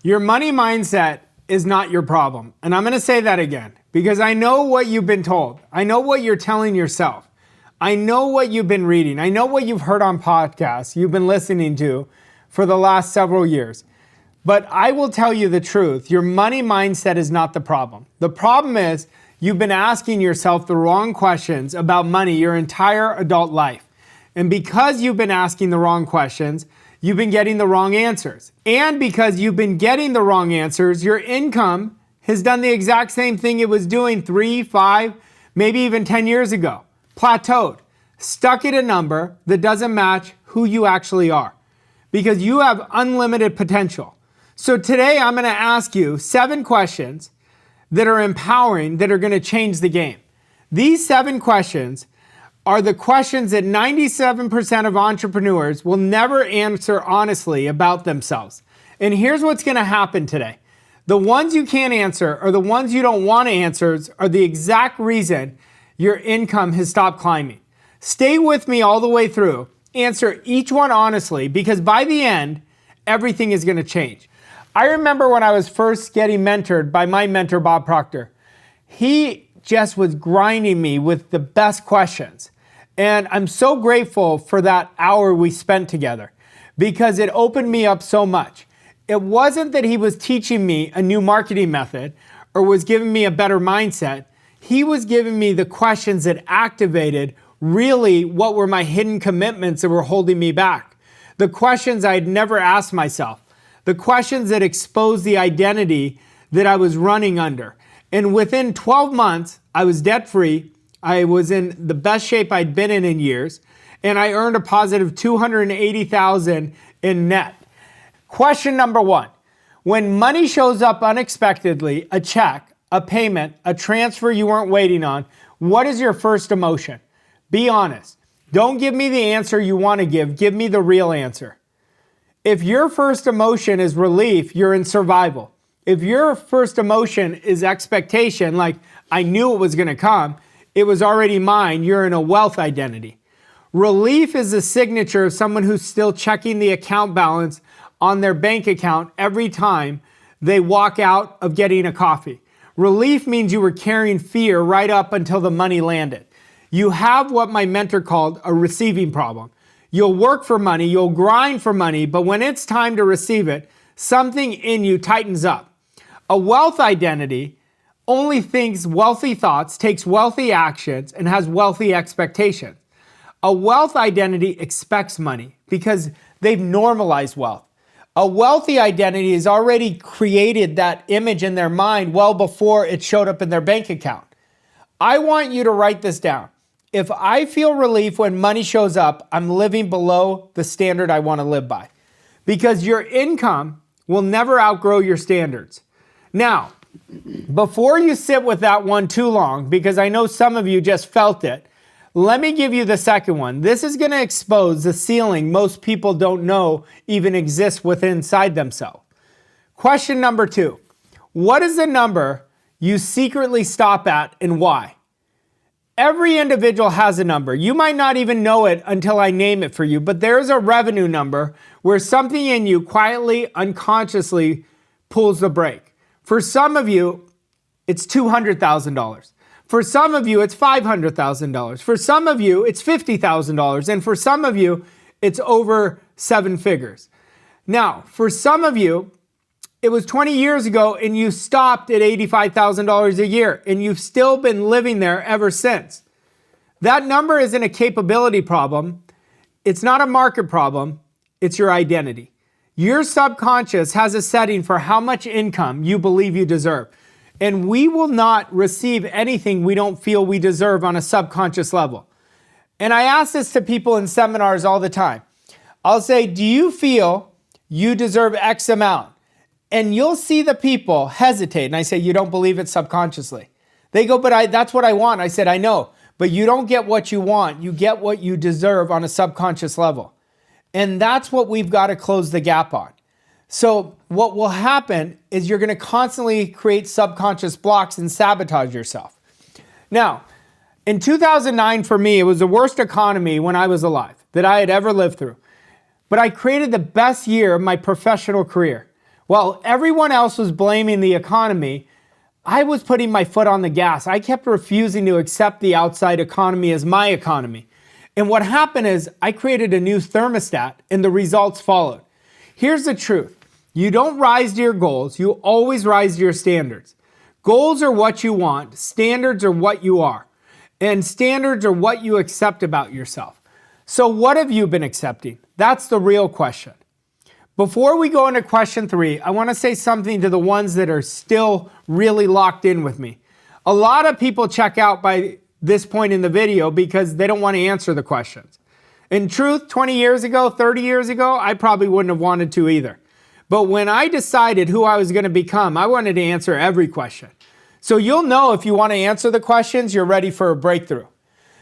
Your money mindset is not your problem. And I'm going to say that again because I know what you've been told. I know what you're telling yourself. I know what you've been reading. I know what you've heard on podcasts you've been listening to for the last several years. But I will tell you the truth. Your money mindset is not the problem. The problem is you've been asking yourself the wrong questions about money your entire adult life. And because you've been asking the wrong questions, you've been getting the wrong answers. And because you've been getting the wrong answers, your income has done the exact same thing it was doing 3, 5, maybe even 10 years ago. Plateaued, stuck at a number that doesn't match who you actually are because you have unlimited potential. So today I'm going to ask you 7 questions that are empowering, that are going to change the game. These 7 questions are the questions that 97% of entrepreneurs will never answer honestly about themselves. And here's what's going to happen today. The ones you can't answer or the ones you don't want to answer are the exact reason your income has stopped climbing. Stay with me all the way through. Answer each one honestly because by the end, everything is going to change. I remember when I was first getting mentored by my mentor, Bob Proctor. He just was grinding me with the best questions. And I'm so grateful for that hour we spent together because it opened me up so much. It wasn't that he was teaching me a new marketing method or was giving me a better mindset. He was giving me the questions that activated really what were my hidden commitments that were holding me back. The questions I had never asked myself. The questions that exposed the identity that I was running under. And within 12 months, I was debt-free. I was in the best shape I'd been in years, and I earned a positive $280,000 in net. Question number 1, when money shows up unexpectedly, a check, a payment, a transfer you weren't waiting on, what is your first emotion? Be honest. Don't give me the answer you want to give me the real answer. If your first emotion is relief, you're in survival. If your first emotion is expectation, like I knew it was going to come, it was already mine, you're in a wealth identity. Relief is the signature of someone who's still checking the account balance on their bank account every time they walk out of getting a coffee. Relief means you were carrying fear right up until the money landed. You have what my mentor called a receiving problem. You'll work for money, you'll grind for money, but when it's time to receive it, something in you tightens up. A wealth identity only thinks wealthy thoughts, takes wealthy actions, and has wealthy expectations. A wealth identity expects money because they've normalized wealth. A wealthy identity has already created that image in their mind well before it showed up in their bank account. I want you to write this down. If I feel relief when money shows up, I'm living below the standard I want to live by. Because your income will never outgrow your standards. Now, before you sit with that one too long, because I know some of you just felt it, let me give you the second one. This is going to expose the ceiling most people don't know even exists within inside themselves. Question number 2. What is the number you secretly stop at and why? Every individual has a number. You might not even know it until I name it for you, but there's a revenue number where something in you quietly, unconsciously pulls the brake. For some of you, it's $200,000. For some of you, it's $500,000. For some of you, it's $50,000. And for some of you, it's over 7 figures. Now, for some of you, it was 20 years ago and you stopped at $85,000 a year and you've still been living there ever since. That number isn't a capability problem. It's not a market problem. It's your identity. Your subconscious has a setting for how much income you believe you deserve. And we will not receive anything we don't feel we deserve on a subconscious level. And I ask this to people in seminars all the time. I'll say, do you feel you deserve X amount? And you'll see the people hesitate. And I say, you don't believe it subconsciously. They go, but that's what I want. I said, I know, but you don't get what you want. You get what you deserve on a subconscious level. And that's what we've got to close the gap on. So what will happen is you're going to constantly create subconscious blocks and sabotage yourself. Now, in 2009 for me, it was the worst economy when I was alive that I had ever lived through. But I created the best year of my professional career. While everyone else was blaming the economy, I was putting my foot on the gas. I kept refusing to accept the outside economy as my economy. And what happened is I created a new thermostat and the results followed. Here's the truth. You don't rise to your goals. You always rise to your standards. Goals are what you want. Standards are what you are. And standards are what you accept about yourself. So what have you been accepting? That's the real question. Before we go into question 3, I want to say something to the ones that are still really locked in with me. A lot of people check out by this point in the video because they don't want to answer the questions. In truth, 20 years ago, 30 years ago, I probably wouldn't have wanted to either. But when I decided who I was going to become, I wanted to answer every question. So you'll know if you want to answer the questions, you're ready for a breakthrough.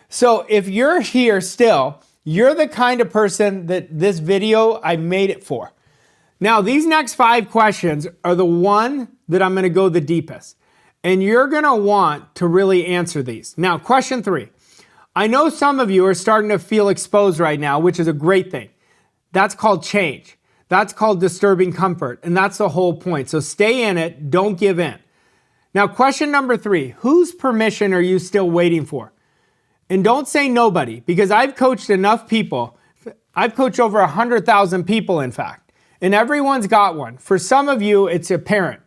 So if you're here still, you're the kind of person that this video, I made it for. Now, these next 5 questions are the one that I'm going to go the deepest. And you're going to want to really answer these. Now, question 3. I know some of you are starting to feel exposed right now, which is a great thing. That's called change. That's called disturbing comfort. And that's the whole point. So stay in it. Don't give in. Now, question number 3. Whose permission are you still waiting for? And don't say nobody, because I've coached enough people. I've coached over 100,000 people, in fact. And everyone's got one. For some of you, it's a parent.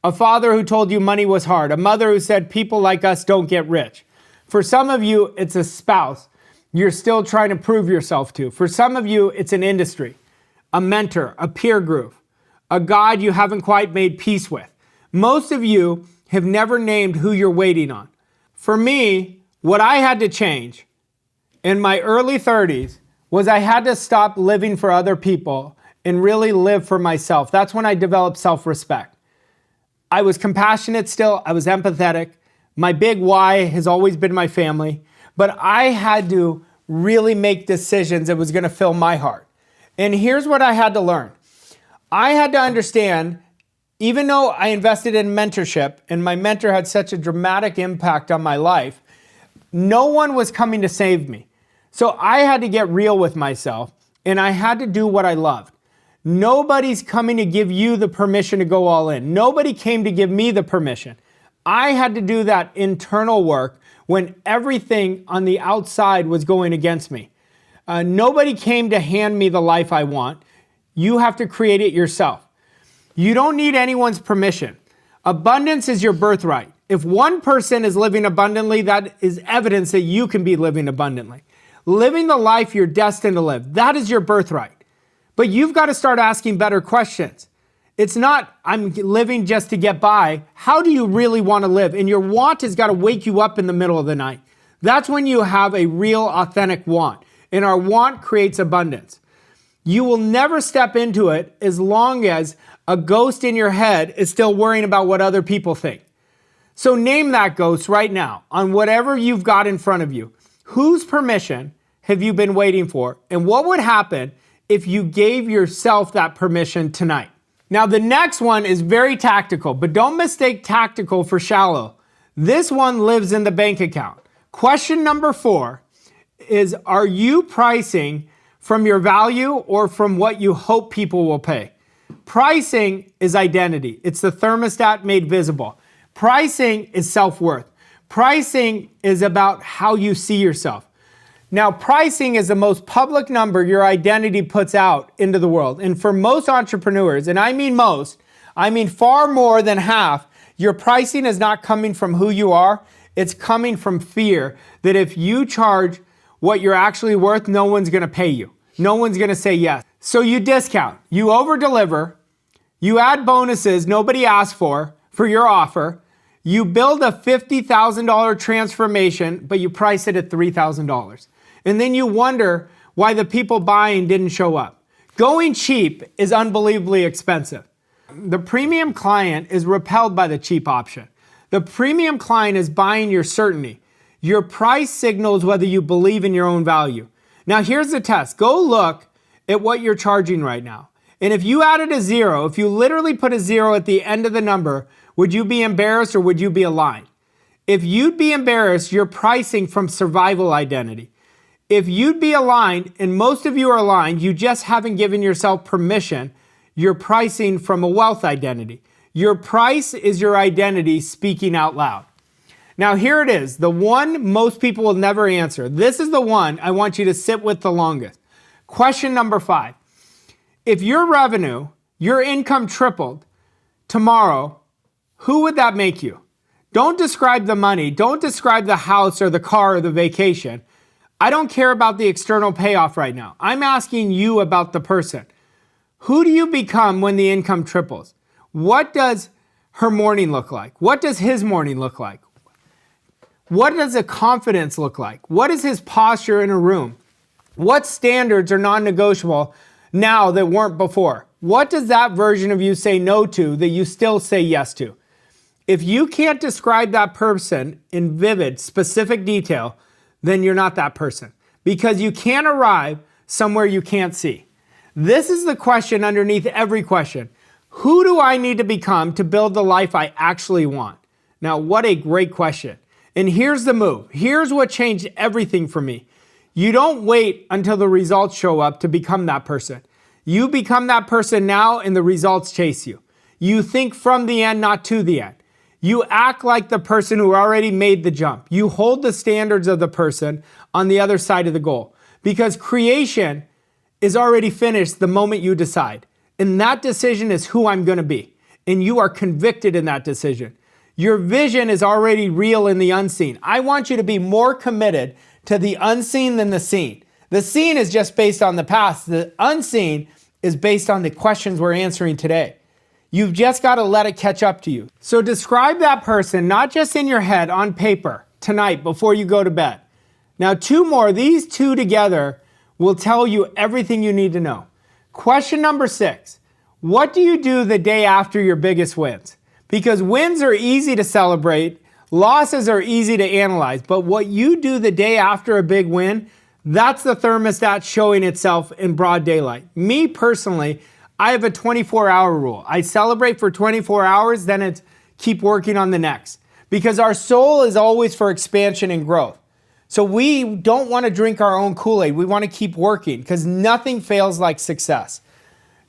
A father who told you money was hard. A mother who said people like us don't get rich. For some of you, it's a spouse you're still trying to prove yourself to. For some of you, it's an industry, a mentor, a peer group, a God you haven't quite made peace with. Most of you have never named who you're waiting on. For me, what I had to change in my early 30s was I had to stop living for other people and really live for myself. That's when I developed self-respect. I was compassionate still. I was empathetic. My big why has always been my family. But I had to really make decisions that was going to fill my heart. And here's what I had to learn. I had to understand, even though I invested in mentorship and my mentor had such a dramatic impact on my life, no one was coming to save me. So I had to get real with myself and I had to do what I loved. Nobody's coming to give you the permission to go all in. Nobody came to give me the permission. I had to do that internal work when everything on the outside was going against me. Nobody came to hand me the life I want. You have to create it yourself. You don't need anyone's permission. Abundance is your birthright. If one person is living abundantly, that is evidence that you can be living abundantly. Living the life you're destined to live, that is your birthright. But you've got to start asking better questions. It's not, I'm living just to get by. How do you really want to live? And your want has got to wake you up in the middle of the night. That's when you have a real, authentic want. And our want creates abundance. You will never step into it as long as a ghost in your head is still worrying about what other people think. So name that ghost right now on whatever you've got in front of you. Whose permission have you been waiting for? And what would happen if you gave yourself that permission tonight? Now, the next one is very tactical, but don't mistake tactical for shallow. This one lives in the bank account. Question number 4 is, are you pricing from your value or from what you hope people will pay? Pricing is identity. It's the thermostat made visible. Pricing is self-worth. Pricing is about how you see yourself. Now, pricing is the most public number your identity puts out into the world. And for most entrepreneurs, and I mean most, I mean far more than half, your pricing is not coming from who you are. It's coming from fear that if you charge what you're actually worth, no one's going to pay you. No one's going to say yes. So you discount, you over-deliver, you add bonuses nobody asked for your offer, you build a $50,000 transformation, but you price it at $3,000. And then you wonder why the people buying didn't show up. Going cheap is unbelievably expensive. The premium client is repelled by the cheap option. The premium client is buying your certainty. Your price signals whether you believe in your own value. Now here's the test. Go look at what you're charging right now. And if you added a 0, if you literally put a 0 at the end of the number, would you be embarrassed or would you be aligned? If you'd be embarrassed, you're pricing from survival identity. If you'd be aligned, and most of you are aligned, you just haven't given yourself permission, your pricing from a wealth identity. Your price is your identity speaking out loud. Now here it is, the one most people will never answer. This is the one I want you to sit with the longest. Question number 5. If your revenue, your income tripled tomorrow, who would that make you? Don't describe the money. Don't describe the house or the car or the vacation. I don't care about the external payoff right now. I'm asking you about the person. Who do you become when the income triples? What does her morning look like? What does his morning look like? What does the confidence look like? What is his posture in a room? What standards are non-negotiable now that weren't before? What does that version of you say no to that you still say yes to? If you can't describe that person in vivid, specific detail, then you're not that person, because you can't arrive somewhere you can't see. This is the question underneath every question. Who do I need to become to build the life I actually want? Now, what a great question. And here's the move. Here's what changed everything for me. You don't wait until the results show up to become that person. You become that person now and the results chase you. You think from the end, not to the end. You act like the person who already made the jump. You hold the standards of the person on the other side of the goal, because creation is already finished the moment you decide. And that decision is who I'm going to be. And you are convicted in that decision. Your vision is already real in the unseen. I want you to be more committed to the unseen than the seen. The seen is just based on the past. The unseen is based on the questions we're answering today. You've just got to let it catch up to you. So describe that person, not just in your head, on paper, tonight before you go to bed. Now, 2 more. These 2 together will tell you everything you need to know. Question number 6. What do you do the day after your biggest wins? Because wins are easy to celebrate, losses are easy to analyze, but what you do the day after a big win, that's the thermostat showing itself in broad daylight. Me personally, I have a 24-hour rule. I celebrate for 24 hours, then it's keep working on the next. Because our soul is always for expansion and growth. So we don't want to drink our own Kool-Aid. We want to keep working, because nothing fails like success.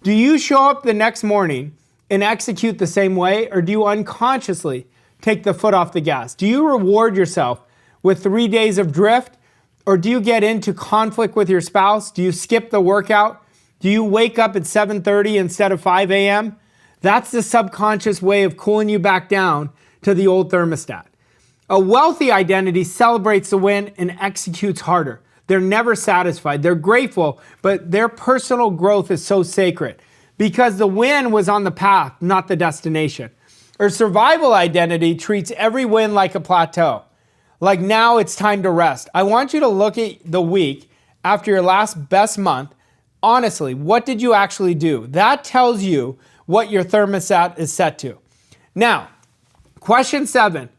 Do you show up the next morning and execute the same way, or do you unconsciously take the foot off the gas? Do you reward yourself with 3 days of drift, or do you get into conflict with your spouse? Do you skip the workout? Do you wake up at 7:30 instead of 5 a.m.? That's the subconscious way of cooling you back down to the old thermostat. A wealthy identity celebrates the win and executes harder. They're never satisfied. They're grateful, but their personal growth is so sacred because the win was on the path, not the destination. Or survival identity treats every win like a plateau. Like now it's time to rest. I want you to look at the week after your last best month. Honestly, what did you actually do? That tells you what your thermostat is set to. Now, question 7.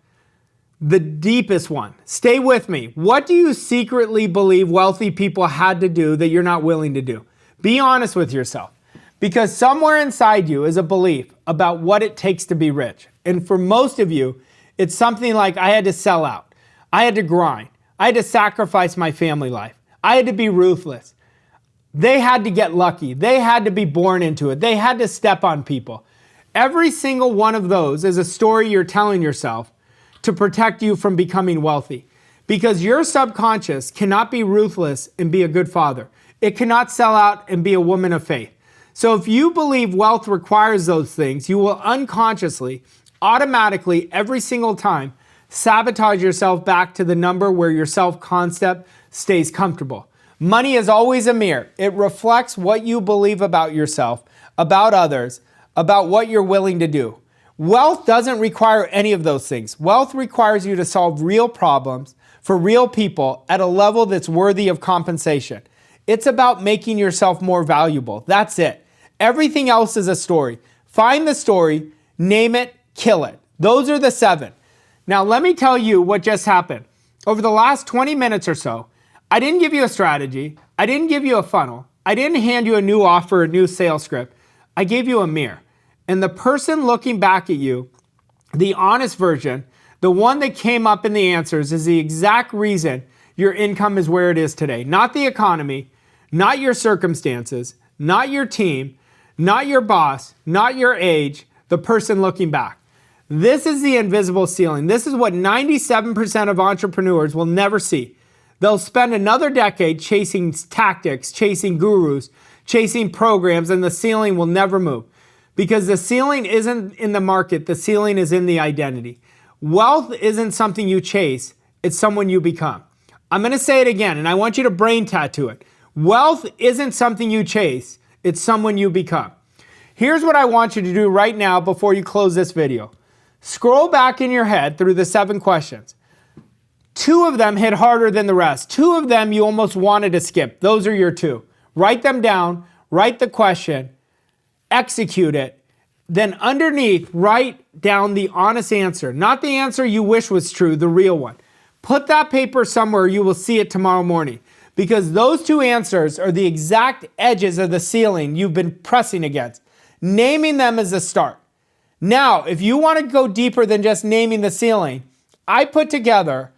The deepest one. Stay with me. What do you secretly believe wealthy people had to do that you're not willing to do? Be honest with yourself. Because somewhere inside you is a belief about what it takes to be rich. And for most of you, it's something like, I had to sell out. I had to grind. I had to sacrifice my family life. I had to be ruthless. They had to get lucky. They had to be born into it. They had to step on people. Every single one of those is a story you're telling yourself to protect you from becoming wealthy. Because your subconscious cannot be ruthless and be a good father. It cannot sell out and be a woman of faith. So if you believe wealth requires those things, you will unconsciously, automatically, every single time, sabotage yourself back to the number where your self-concept stays comfortable. Money is always a mirror. It reflects what you believe about yourself, about others, about what you're willing to do. Wealth doesn't require any of those things. Wealth requires you to solve real problems for real people at a level that's worthy of compensation. It's about making yourself more valuable. That's it. Everything else is a story. Find the story, name it, kill it. Those are the 7. Now, let me tell you what just happened. Over the last 20 minutes or so, I didn't give you a strategy. I didn't give you a funnel. I didn't hand you a new offer, a new sales script. I gave you a mirror. And the person looking back at you, the honest version, the one that came up in the answers, is the exact reason your income is where it is today. Not the economy, not your circumstances, not your team, not your boss, not your age, the person looking back. This is the invisible ceiling. This is what 97% of entrepreneurs will never see. They'll spend another decade chasing tactics, chasing gurus, chasing programs, and the ceiling will never move. Because the ceiling isn't in the market, the ceiling is in the identity. Wealth isn't something you chase, it's someone you become. I'm going to say it again, and I want you to brain tattoo it. Wealth isn't something you chase, it's someone you become. Here's what I want you to do right now before you close this video. Scroll back in your head through the 7 questions. 2 of them hit harder than the rest. 2 of them you almost wanted to skip. Those are your 2. Write them down, write the question, execute it. Then underneath, write down the honest answer. Not the answer you wish was true, the real one. Put that paper somewhere, you will see it tomorrow morning. Because those 2 answers are the exact edges of the ceiling you've been pressing against. Naming them is a start. Now, if you want to go deeper than just naming the ceiling, I put together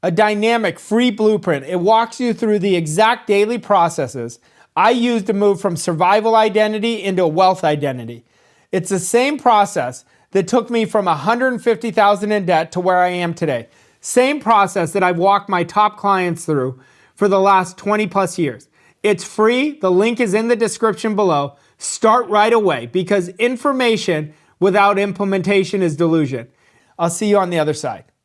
a dynamic free blueprint. It walks you through the exact daily processes I use to move from survival identity into a wealth identity. It's the same process that took me from $150,000 in debt to where I am today. Same process that I've walked my top clients through for the last 20 plus years. It's free. The link is in the description below. Start right away because information without implementation is delusion. I'll see you on the other side.